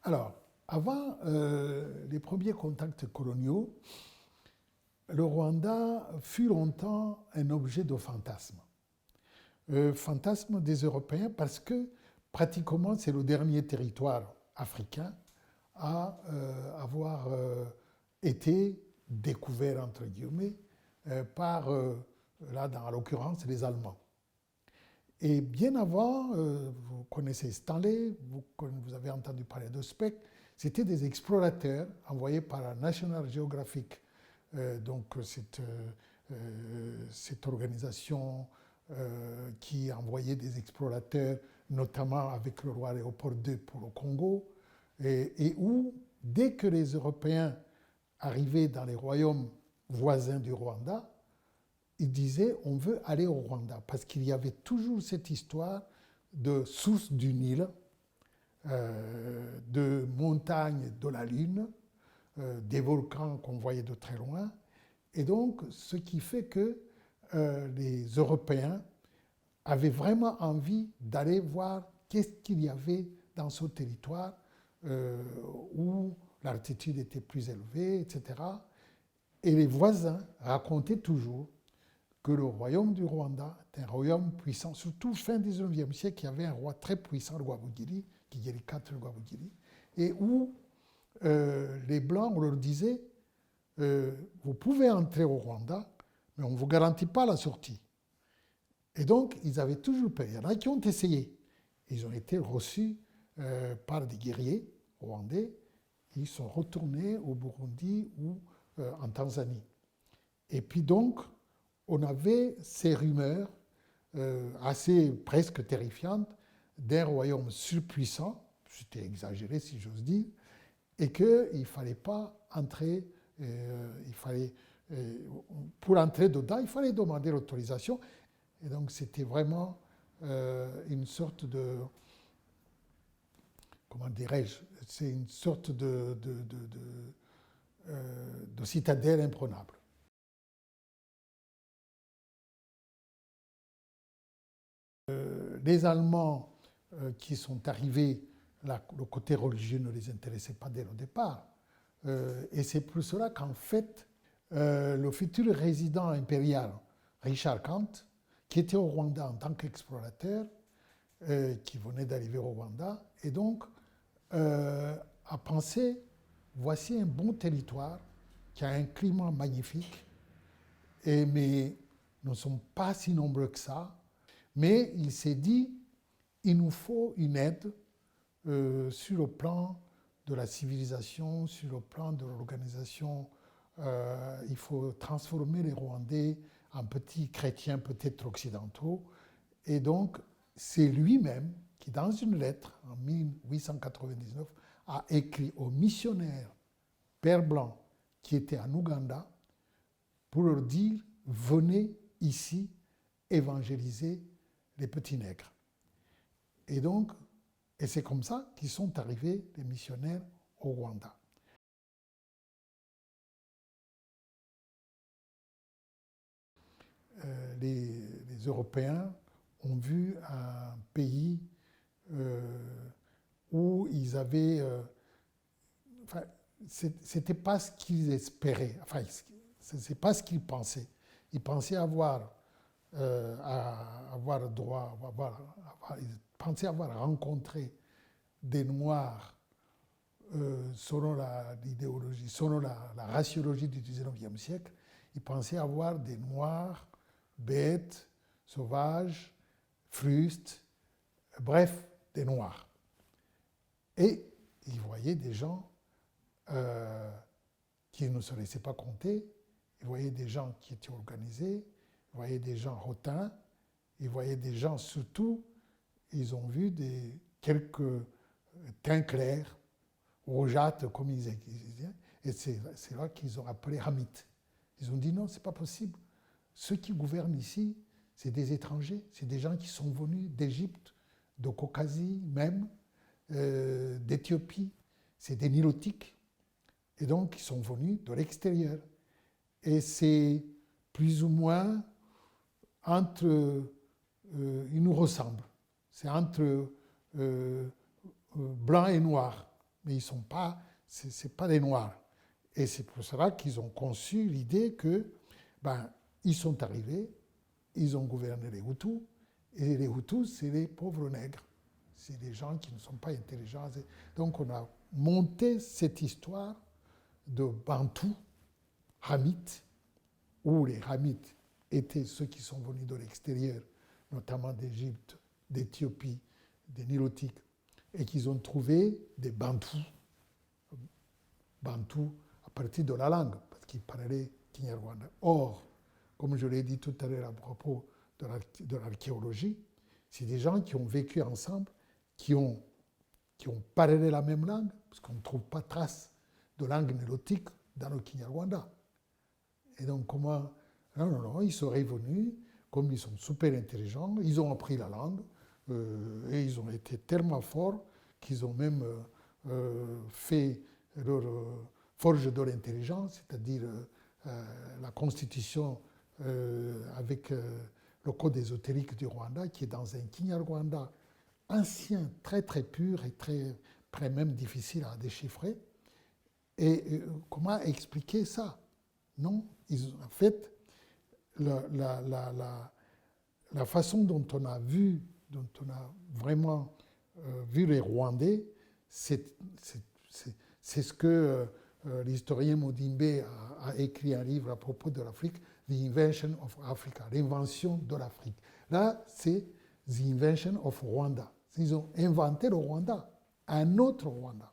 Alors, avant les premiers contacts coloniaux, le Rwanda fut longtemps un objet de fantasme. Fantasme des Européens parce que pratiquement c'est le dernier territoire africain à avoir été découvert, entre guillemets, par, là dans l'occurrence, les Allemands. Et bien avant, vous connaissez Stanley, vous avez entendu parler de Speck, c'était des explorateurs envoyés par la National Geographic, donc cette organisation qui envoyait des explorateurs, notamment avec le roi Léopold II pour le Congo, et où, dès que les Européens arrivaient dans les royaumes voisins du Rwanda, ils disaient on veut aller au Rwanda, parce qu'il y avait toujours cette histoire de source du Nil, de montagnes de la Lune, des volcans qu'on voyait de très loin, et donc ce qui fait que les Européens avaient vraiment envie d'aller voir qu'est-ce qu'il y avait dans ce territoire où l'altitude était plus élevée, etc. Et les voisins racontaient toujours que le royaume du Rwanda est un royaume puissant, surtout fin 19e siècle, il y avait un roi très puissant, le Rwabugiri, Kigeli IV, le Rwabugiri, et où les Blancs, on leur disait vous pouvez entrer au Rwanda, mais on ne vous garantit pas la sortie. Et donc, ils avaient toujours peur. Il y en a qui ont essayé. Ils ont été reçus par des guerriers rwandais. Ils sont retournés au Burundi ou en Tanzanie. Et puis donc, on avait ces rumeurs assez presque terrifiantes d'un royaume surpuissant, c'était exagéré si j'ose dire, et qu'il ne fallait pas entrer, pour entrer dedans, il fallait demander l'autorisation. Et donc c'était vraiment une sorte de, comment dirais-je, c'est une sorte de citadelle imprenable. Les Allemands qui sont arrivés, là, le côté religieux ne les intéressait pas dès le départ. Et c'est pour cela qu'en fait, le futur résident impérial, Richard Kant, qui était au Rwanda en tant qu'explorateur, qui venait d'arriver au Rwanda, et donc a pensé, voici un bon territoire qui a un climat magnifique, mais nous ne sommes pas si nombreux que ça. Mais il s'est dit, il nous faut une aide sur le plan de la civilisation, sur le plan de l'organisation. Il faut transformer les Rwandais en petits chrétiens peut-être occidentaux. Et donc, c'est lui-même qui, dans une lettre en 1899, a écrit aux missionnaires pères blancs qui étaient en Ouganda pour leur dire « Venez ici évangéliser les petits nègres ». Et donc, et c'est comme ça qu'ils sont arrivés, les missionnaires, au Rwanda. Les Européens ont vu un pays où ils avaient... enfin, c'était pas ce qu'ils espéraient, enfin, c'est pas ce qu'ils pensaient. Ils pensaient avoir droit, ils pensaient avoir rencontré des Noirs selon l'idéologie, selon la raciologie du XIXe siècle. Ils pensaient avoir des Noirs bêtes, sauvages, frustes, bref, des Noirs. Et ils voyaient des gens qui ne se laissaient pas compter, ils voyaient des gens qui étaient organisés, ils voyaient des gens hautains, ils voyaient des gens surtout, ils ont vu quelques teints clairs, rougeâtres comme ils disaient, et c'est là qu'ils ont appelé Hamites. Ils ont dit non, c'est pas possible. Ceux qui gouvernent ici, c'est des étrangers, c'est des gens qui sont venus d'Égypte, de Caucasie même, d'Éthiopie, c'est des Nilotiques, et donc ils sont venus de l'extérieur. Et c'est plus ou moins entre, ils nous ressemblent, c'est entre blanc et noir, mais ils sont pas, c'est pas des Noirs. Et c'est pour cela qu'ils ont conçu l'idée que, ils sont arrivés, ils ont gouverné les Hutus, et les Hutus, c'est les pauvres nègres. C'est des gens qui ne sont pas intelligents. Donc on a monté cette histoire de Bantous, Hamites, où les Hamites étaient ceux qui sont venus de l'extérieur, notamment d'Égypte, d'Éthiopie, des Nilotiques, et qu'ils ont trouvé des Bantous à partir de la langue, parce qu'ils parlaient Kinyarwanda. Or, comme je l'ai dit tout à l'heure à propos de l'archéologie, c'est des gens qui ont vécu ensemble, qui ont parlé la même langue, parce qu'on ne trouve pas trace de langue nilotique dans le Kinyarwanda. Et donc, comment... Non, ils seraient venus, comme ils sont super intelligents, ils ont appris la langue, et ils ont été tellement forts qu'ils ont même fait leur forge de l'intelligence, c'est-à-dire la constitution avec le code ésotérique du Rwanda, qui est dans un Kinyarwanda ancien, très très pur et très même difficile à déchiffrer. Et comment expliquer ça? Non, en fait, la façon dont on a vraiment vu les Rwandais, c'est ce que l'historien Modimbe a écrit un livre à propos de l'Afrique, The Invention of Africa, l'invention de l'Afrique. Là, c'est The Invention of Rwanda. Ils ont inventé le Rwanda, un autre Rwanda.